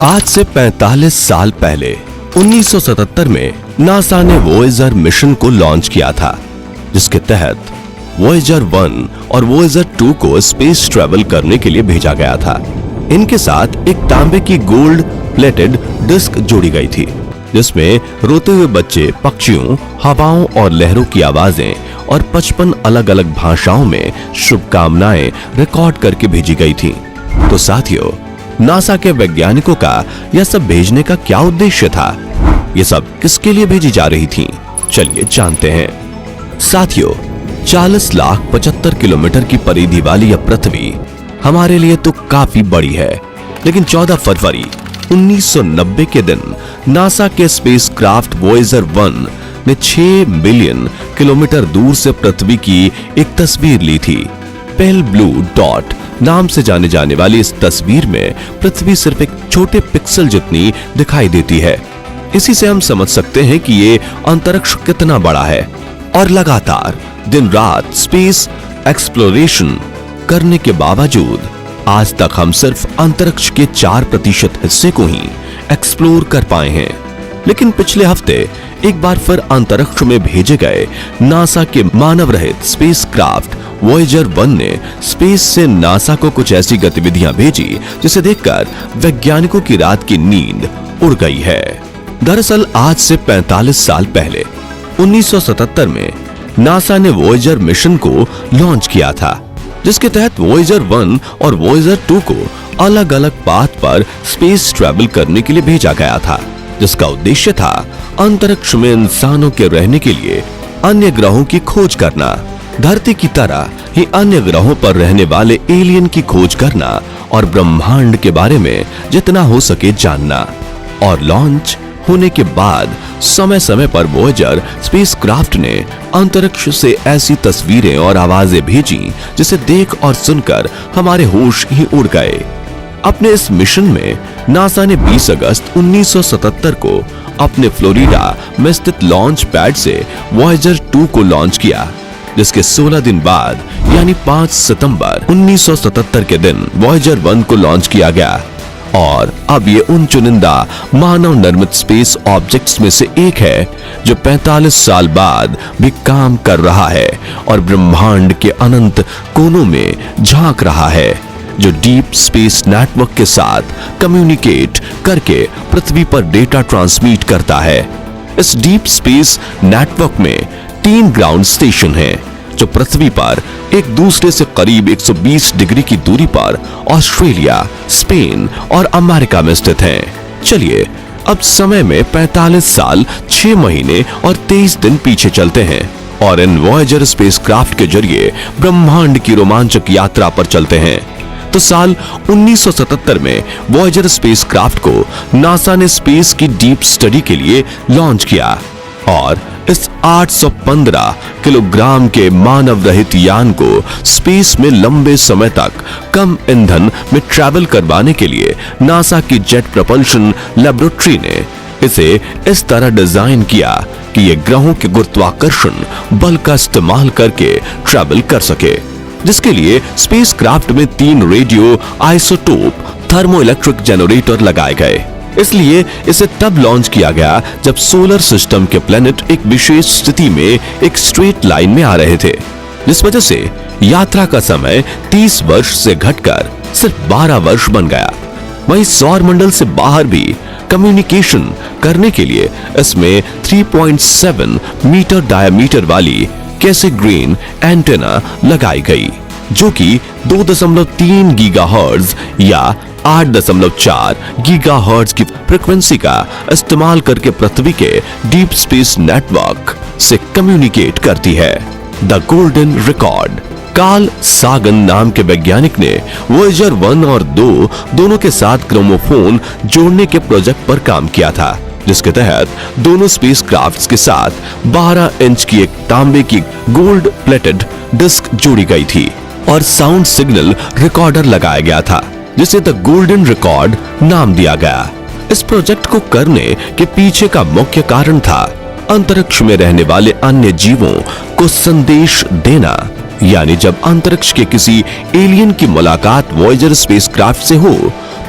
आज से 45 साल पहले 1977 में नासा ने वॉयेजर मिशन को लॉन्च किया था, जिसके तहत वॉयेजर 1 और वॉयेजर 2 को स्पेस ट्रैवल करने के लिए भेजा गया था। इनके साथ एक तांबे की गोल्ड प्लेटेड डिस्क जोड़ी गई थी, जिसमें रोते हुए बच्चे, पक्षियों, हवाओं और लहरों की आवाजें और 55 अलग अलग भाषाओं में शुभकामनाएं रिकॉर्ड करके भेजी गई थी। तो साथियों, नासा के वैज्ञानिकों का यह सब भेजने का क्या उद्देश्य था? ये सब किसके लिए भेजी जा रही थी? चलिए जानते हैं। साथियों, 40,75,000 किलोमीटर की परिधि वाली यह पृथ्वी हमारे लिए तो काफी बड़ी है, लेकिन 14 फरवरी 1990 के दिन नासा के स्पेसक्राफ्ट वॉयेजर 1 ने 6 बिलियन किलोमीटर दूर से पृथ्वी की एक तस्वीर ली थी। पेल ब्लू डॉट नाम से जाने जाने वाली इस तस्वीर में पृथ्वी सिर्फ एक छोटे पिक्सल जितनी दिखाई देती है। इसी से हम समझ सकते हैं कि ये अंतरिक्ष कितना बड़ा है। और लगातार दिन रात स्पेस एक्सप्लोरेशन करने के बावजूद आज तक हम सिर्फ अंतरिक्ष के 4% हिस्से को ही एक्सप्लोर कर पाए हैं। लेकिन पिछले हफ्ते एक बार फिर अंतरिक्ष में भेजे गए नासा के मानव रहित स्पेसक्राफ्ट वॉयेजर 1 ने स्पेस से नासा को कुछ ऐसी गतिविधियां भेजी जिसे देखकर वैज्ञानिकों की रात की नींद उड़ गई है। दरअसल आज से 45 साल पहले 1977 में नासा ने वॉयेजर मिशन को लॉन्च किया था, जिसके तहत वॉयेजर 1 और वॉयेजर 2 को अलग अलग पाथ पर स्पेस ट्रैवल करने के लिए भेजा गया था, जिसका उद्देश्य था अंतरिक्ष में इंसानों के रहने के लिए अन्य ग्रहों की खोज करना, धरती की तरह ही अन्य ग्रहों पर रहने वाले एलियन की खोज करना और ब्रह्मांड के बारे में जितना हो सके जानना। और लॉन्च होने के बाद समय समय पर वॉयेजर स्पेसक्राफ्ट ने अंतरिक्ष से ऐसी तस्वीरें और आवाजें भेजी जिसे देख और सुनकर हमारे होश ही उड़ गए। अपने इस मिशन में नासा ने 20 अगस्त 1977 को अपने फ्लोरिडा में स्थित लॉन्च पैड से वॉयेजर 2 को लॉन्च किया, जिसके 16 दिन बाद यानी 5 सितंबर 1977 के दिन वॉयेजर 1 को लॉन्च किया गया। और अब ये उन चुनिंदा मानव निर्मित स्पेस ऑब्जेक्ट्स में से एक है जो 45 साल बाद भी काम कर रहा है और ब्रह्मांड के अनंत कोनों में झांक रहा है, जो डीप स्पेस नेटवर्क के साथ कम्युनिकेट करके पृथ्वी पर डेटा ट्रांसमिट करता है। इस डीप स्पेस नेटवर्क में 3 ग्राउंड स्टेशन हैं, जो पृथ्वी पर एक दूसरे से करीब 120 डिग्री की दूरी पर ऑस्ट्रेलिया, स्पेन और अमेरिका में स्थित हैं। चलिए अब समय में 45 साल, 6 महीने और 23 दिन पीछे चलते हैं और इन वॉयेजर स्पेसक्राफ्ट के जरिए ब्रह्मांड की रोमांचक यात्रा पर चलते हैं। तो साल 1977 में वॉयेजर स्पेसक्राफ्ट को नासा ने स्पेस की डीप स्टडी के लिए लॉन्च किया और इस 815 किलोग्राम के मानव रहित यान को स्पेस में लंबे समय तक कम ईंधन में ट्रैवल करवाने के लिए नासा की जेट प्रपल्शन लेबोरेटरी ने इसे इस तरह डिजाइन किया कि ये ग्रहों के गुरुत्वाकर्षण बल का इस्तेमाल करके ट्रैवल कर सके, जिसके लिए स्पेसक्राफ्ट में 3 रेडियो आइसोटोप थर्मोइलेक्ट्रिक जनरेटर लगाए गए। इसलिए इसे तब लॉन्च किया गया जब सोलर सिस्टम के प्लैनेट एक विशेष स्थिति में एक स्ट्रेट लाइन में आ रहे थे, जिस वजह से यात्रा का समय 30 वर्ष से घटकर सिर्फ 12 वर्ष बन गया। वहीं सौर मंडल से बाहर भी कम्युनिकेशन करने के लिए इसमें 3.7 मीटर डायमीटर वाली कैसेग्रेन एंटेना लगाई गई, जो कि 2.3 गीगाहर्ट्ज या 8.4 गीगाहर्ट्ज की फ्रीक्वेंसी का इस्तेमाल करके पृथ्वी के डीप स्पेस नेटवर्क से कम्युनिकेट करती है। The golden record. कार्ल सागन नाम के वैज्ञानिक ने वॉयेजर 1 और 2 दोनों के साथ ग्रामोफोन जोड़ने के प्रोजेक्ट पर काम किया था, जिसके तहत दोनों स्पेसक्राफ्ट्स के साथ 12 इंच की एक तांबे की गोल्ड प्लेटेड डिस्क जोड़ी गई थी और साउंड सिग्नल रिकॉर्डर लगाया गया था, जिसे द गोल्डन रिकॉर्ड नाम दिया गया। इस प्रोजेक्ट को करने के पीछे का मुख्य कारण था अंतरिक्ष में रहने वाले अन्य जीवों को संदेश देना, यानी जब अंतरिक्ष के किसी एलियन की मुलाकात वॉयेजर स्पेसक्राफ्ट से हो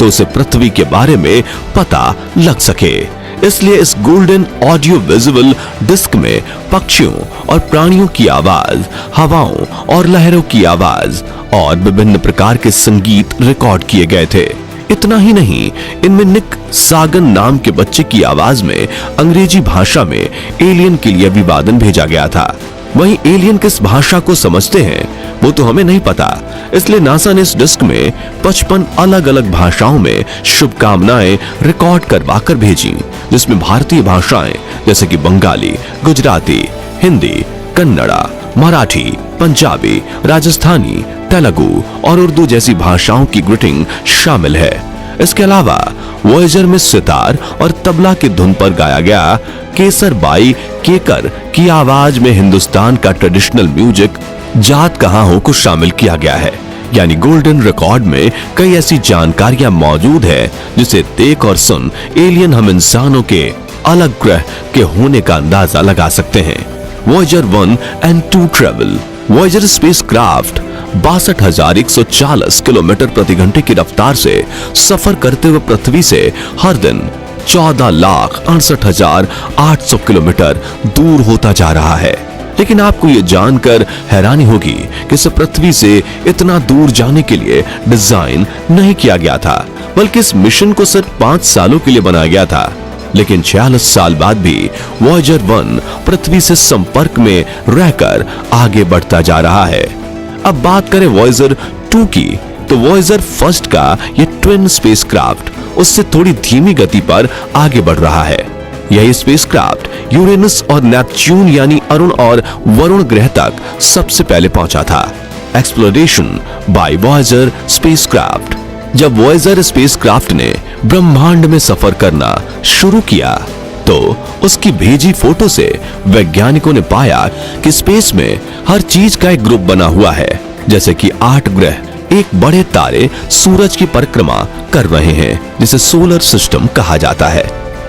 तो उसे पृथ्वी के बारे में पता लग सके। इसलिए इस गोल्डन ऑडियो विजुअल डिस्क में पक्षियों और प्राणियों की आवाज, हवाओं और लहरों की आवाज और विभिन्न प्रकार के संगीत रिकॉर्ड किए गए थे। इतना ही नहीं, इनमें निक सागन नाम के बच्चे की आवाज में अंग्रेजी भाषा में एलियन के लिए अभिवादन भेजा गया था। वहीं एलियन किस भाषा को समझते हैं वो तो हमें नहीं पता, इसलिए नासा ने इस डिस्क में 55 अलग अलग भाषाओं में शुभकामनाएं रिकॉर्ड करवा कर भेजी, जिसमें भारतीय भाषाएं जैसे कि बंगाली, गुजराती, हिंदी, कन्नड़ा, मराठी, पंजाबी, राजस्थानी, तेलुगु और उर्दू जैसी भाषाओं की ग्रीटिंग शामिल है। इसके अलावा वॉयेजर में सितार और तबला की धुन पर गाया गया केसर बाई केकर की आवाज में हिंदुस्तान का ट्रेडिशनल म्यूजिक जात कहां हो को शामिल किया गया है। यानी गोल्डन रिकॉर्ड में कई ऐसी जानकारियां मौजूद है जिसे देख और सुन एलियन हम इंसानों के अलग ग्रह के होने का अंदाजा लगा सकते हैं। Voyager 1 and 2 travel. Voyager spacecraft 62,140 kilometre प्रति घंटे की रफ्तार से सफर करते हुए पृथ्वी से हर दिन 14,68,800 किलोमीटर दूर होता जा रहा है। लेकिन आपको यह जानकर हैरानी होगी कि इसे पृथ्वी से इतना दूर जाने के लिए डिजाइन नहीं किया गया था, बल्कि इस मिशन को सिर्फ 5 सालों के लिए बनाया गया था। लेकिन 46 साल बाद भी वॉयेजर 1 पृथ्वी से संपर्क में रहकर आगे बढ़ता जा रहा है। अब बात करें वॉयेजर 2 की, तो वॉयेजर फर्स्ट का ये ट्विन स्पेसक्राफ्ट उससे थोड़ी धीमी गति पर आगे बढ़ रहा है। यही स्पेसक्राफ्ट यूरेनस और नेपच्यून यानी अरुण और वरुण ग्रह तक सबसे पहले पहुंचा था। Exploration by Voyager spacecraft. जब वॉयेजर स्पेसक्राफ्ट ने ब्रह्मांड में सफर करना शुरू किया तो उसकी भेजी फोटो से वैज्ञानिकों ने पाया कि स्पेस में हर चीज का एक ग्रुप बना हुआ है, जैसे कि 8 ग्रह एक बड़े तारे सूरज की परिक्रमा कर रहे हैं, जिसे सोलर सिस्टम कहा जाता है।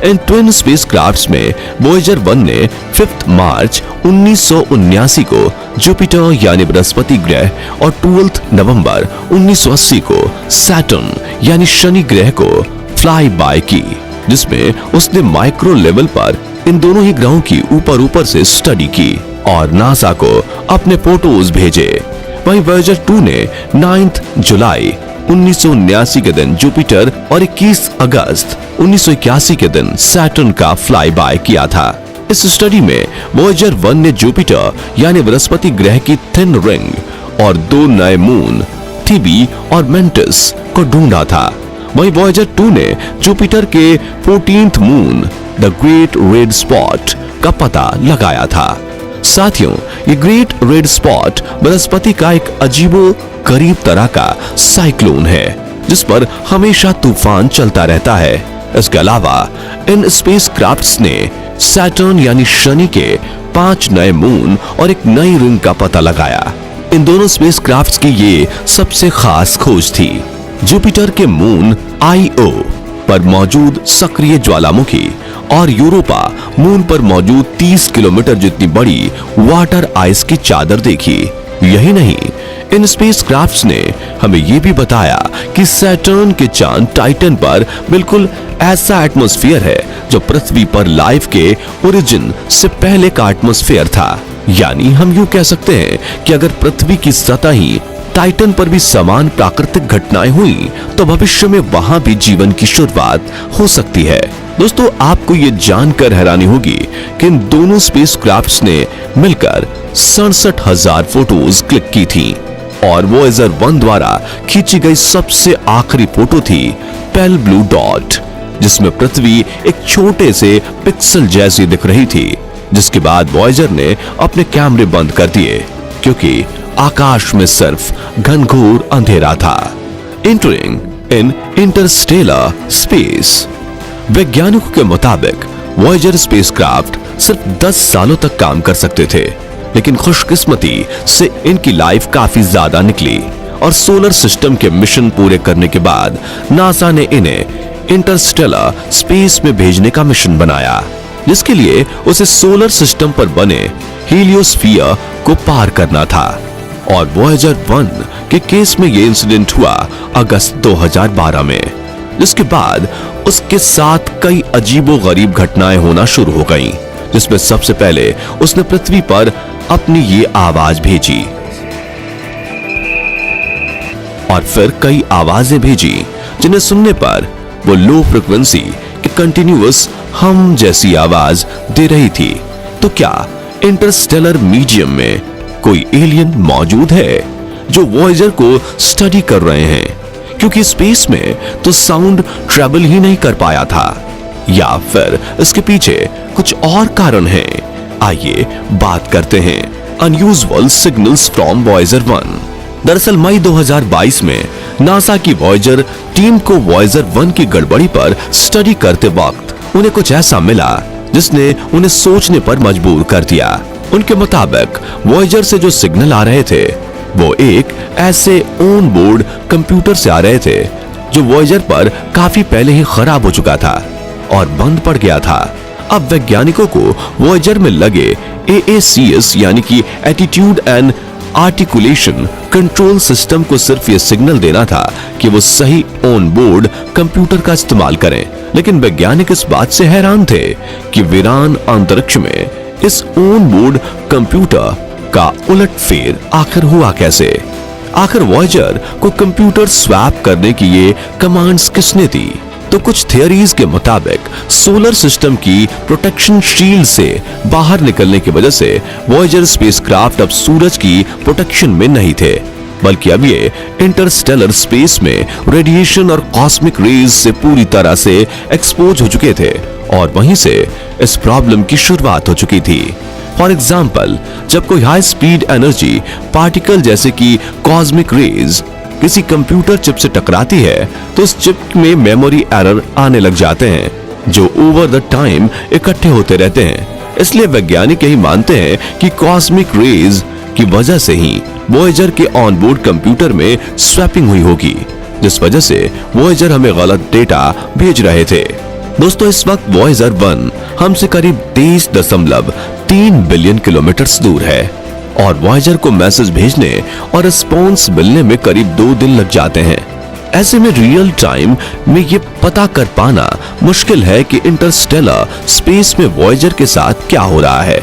इन ट्विन स्पेसक्राफ्ट्स में वॉयेजर 1 ने 5 मार्च 1979 को जुपिटर यानी बृहस्पति ग्रह और 12 नवंबर 1980 को सैटर्न यानी शनि ग्रह को फ्लाई बाय की, जिसमें उसने माइक्रो लेवल पर इन दोनों ही ग्रहों की ऊपर से स्टडी की और नासा को अपने फोटोज भेजे। वहीं वॉयेजर 2 ने 9 जुलाई 1979 के दिन जुपिटर और 21 अगस्त 1981 के दिन सैटर्न का फ्लाई बाय किया था। इस स्टडी में वॉयेजर 1 ने जुपिटर यानी बृहस्पति ग्रह की थिन रिंग और 2 नए मून थीबी और मेंटिस को ढूंढा था। वहीं वॉयेजर 2 ने जुपिटर के 14th moon the great red spot का पता लगाया था। साथियों, ये ग्रेट रेड स्पॉट बृहस्पति का एक अजीबो गरीब तरह का साइक्लोन है जिस पर हमेशा तूफान चलता रहता है। इसके अलावा इन स्पेसक्राफ्ट्स ने सैटर्न यानी शनि के 5 नए मून और एक नई रिंग का पता लगाया। इन दोनों स्पेसक्राफ्ट्स की ये सबसे खास खोज थी। जुपिटर के मून आईओ पर मौजूद सक्रिय ज्वालामुखी और यूरोपा मून पर मौजूद 30 किलोमीटर जितनी बड़ी वाटर आइस की चादर देखी। यही नहीं, इन स्पेसक्राफ्ट्स ने हमें यह भी बताया कि सैटर्न के चांद टाइटन पर बिल्कुल ऐसा एटमॉस्फेयर है जो पृथ्वी पर लाइफ के ओरिजिन से पहले का एटमॉस्फेयर था। यानी हम यूं कह सकते हैं कि अगर पृथ्वी की सतह ही टाइटन पर भी समान प्राकृतिक घटनाएं हुई तो भविष्य में वहां भी जीवन की शुरुआत हो सकती है। दोस्तों, आपको ये जानकर हैरानी होगी कि इन दोनों स्पेसक्राफ्ट्स ने मिलकर 67,000 फोटोज क्लिक की थी और वॉयेजर 1 द्वारा खींची गई सबसे आखिरी फोटो थी पेल ब्लू डॉट, जिसमें पृथ्वी एक छोटे से पिक्सल जैसी दिख रही थी, जिसके बाद वॉयेजर ने अपने कैमरे बंद कर दिए क्योंकि आकाश में सिर्फ घनघोर अंधेरा था। Entering in Interstellar space. वैज्ञानिकों के मुताबिक वॉयेजर स्पेसक्राफ्ट सिर्फ 10 सालों तक काम कर सकते थे, लेकिन खुशकिस्मती से इनकी लाइफ काफी ज्यादा निकली और सोलर सिस्टम के मिशन पूरे करने के बाद नासा ने इन्हें इंटरस्टेलर स्पेस में भेजने का मिशन बनाया, जिसके लिए उसे सोलर सिस्टम पर बने हीलियोस्फीयर को पार करना था। और वॉयेजर 1 के केस में यह इंसिडेंट हुआ अगस्त 2012 में। जिसके बाद उसके साथ कई अजीबोगरीब घटनाएं होना शुरू हो गईं, जिसमें सबसे पहले उसने पृथ्वी पर अपनी ये आवाज भेजी और फिर कई आवाजें भेजी जिन्हें सुनने पर वो लो फ्रीक्वेंसी की कंटिन्यूअस हम जैसी आवाज दे रही थी। तो क्या इंटरस्टेलर मीडियम में कोई एलियन मौजूद है जो वॉयेजर को स्टडी कर रहे हैं? क्योंकि स्पेस में तो साउंड ट्रेवल ही नहीं कर पाया था, या फिर इसके पीछे कुछ और कारण हैं? आइए बात करते हैं अनयूजुअल सिग्नल्स फ्रॉम वॉयेजर 1। दरअसल मई 2022 में नासा की वॉयेजर टीम को वॉयेजर 1 की गड़बड़ी पर स्टडी करते वक्त उन्हें कुछ ऐसा मिला जिसने उन्हें सोचने पर मजबूर कर दिया। उनके मुताबिक वॉयेजर से जो सिग्नल आ रहे थे वो एक ऐसे ऑन बोर्ड कंप्यूटर से आ रहे थे जो वॉयेजर पर काफी पहले ही खराब हो चुका था और बंद पड़ गया था। अब वैज्ञानिकों को वॉयेजर में लगे AACS यानी कि attitude and articulation control system को सिर्फ ये सिग्नल देना था कि वो सही ऑन बोर्ड कंप्यूटर का इस्तेमाल करें, लेकिन वैज्ञानिक इस बात से हैरान थे कि वीरान अंतरिक्ष में इस ऑन बोर्ड कंप्यूटर का उलटफेर आखिर हुआ कैसे? आखिर वॉयेजर को कंप्यूटर स्वैप करने की ये कमांड्स किसने दी? तो कुछ थियरीज के मुताबिक सोलर सिस्टम की प्रोटेक्शन शील्ड से बाहर निकलने की वजह से वॉयेजर स्पेसक्राफ्ट अब सूरज की प्रोटेक्शन में नहीं थे, बल्कि अब ये इंटरस्टेलर स्पेस में रेडिएशन और कॉस्मिक रेज से पूरी तरह से एक्सपोज हो चुके थे और वहीं से इस प्रॉब्लम की शुरुआत हो चुकी थी। फॉर एग्जाम्पल, जब कोई हाई स्पीड एनर्जी पार्टिकल जैसे कि कॉस्मिक रेज किसी कंप्यूटर चिप से टकराती है तो उस चिप में मेमोरी एरर आने लग जाते हैं जो ओवर द टाइम इकट्ठे होते रहते हैं। इसलिए वैज्ञानिक यही मानते हैं कि कॉस्मिक रेज की वजह से ही वॉयेजर के ऑनबोर्ड कंप्यूटर में स्वैपिंग हुई होगी, जिस वजह से वॉयेजर हमें गलत डेटा भेज रहे थे। दोस्तों, इस वक्त वॉयेजर 1 हमसे करीब 23.3 बिलियन किलोमीटर दूर है और वॉयेजर को मैसेज भेजने और रिस्पॉन्स मिलने में करीब 2 दिन लग जाते हैं। ऐसे में रियल टाइम में ये पता कर पाना मुश्किल है कि इंटरस्टेलर स्पेस में वॉयेजर के साथ क्या हो रहा है।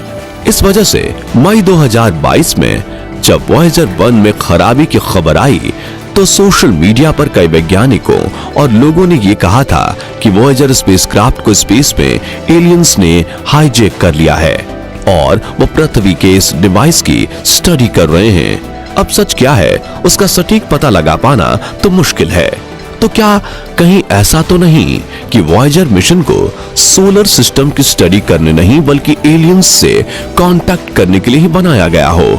इस वजह से मई 2022 में जब वॉयेजर 1 में खराबी की खबर आई तो सोशल मीडिया पर कई वैज्ञानिकों और लोगों ने ये कहा था कि वॉयेजर स्पेसक्राफ्ट को स्पेस में एलियंस ने हाईजैक कर लिया है और वो पृथ्वी के इस डिवाइस की स्टडी कर रहे हैं। अब सच क्या है उसका सटीक पता लगा पाना तो मुश्किल है। तो क्या कहीं ऐसा तो नहीं कि वॉयेजर मिशन को सोलर सिस्टम की स्टडी करने नहीं बल्कि एलियंस से कांटेक्ट करने के लिए ही बनाया गया हो?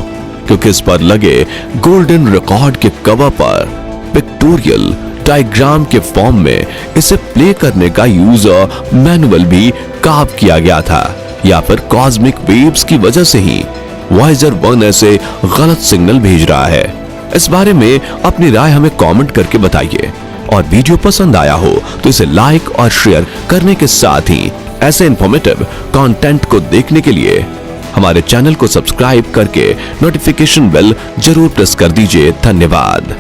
क्योंकि इस पर लगे गोल्डन रिकॉर्ड के कवर पर पिक्टोरियल डायग्राम के फॉर्म में इसे प्ले करने का यूजर मैनुअल भी कार्व किया गया था, या फिर कॉस्मिक वेव्स की वजह से ही वॉयेजर 1 ऐसे गलत सिग्नल भेज रहा है? इस बारे में अपनी राय हमें कमेंट करके बताइए और वीडियो पसंद आया हो तो इसे लाइक और शेयर करने के साथ ही ऐसे इंफॉर्मेटिव कंटेंट को देखने के लिए हमारे चैनल को सब्सक्राइब करके नोटिफिकेशन बेल जरूर प्रेस कर दीजिए। धन्यवाद।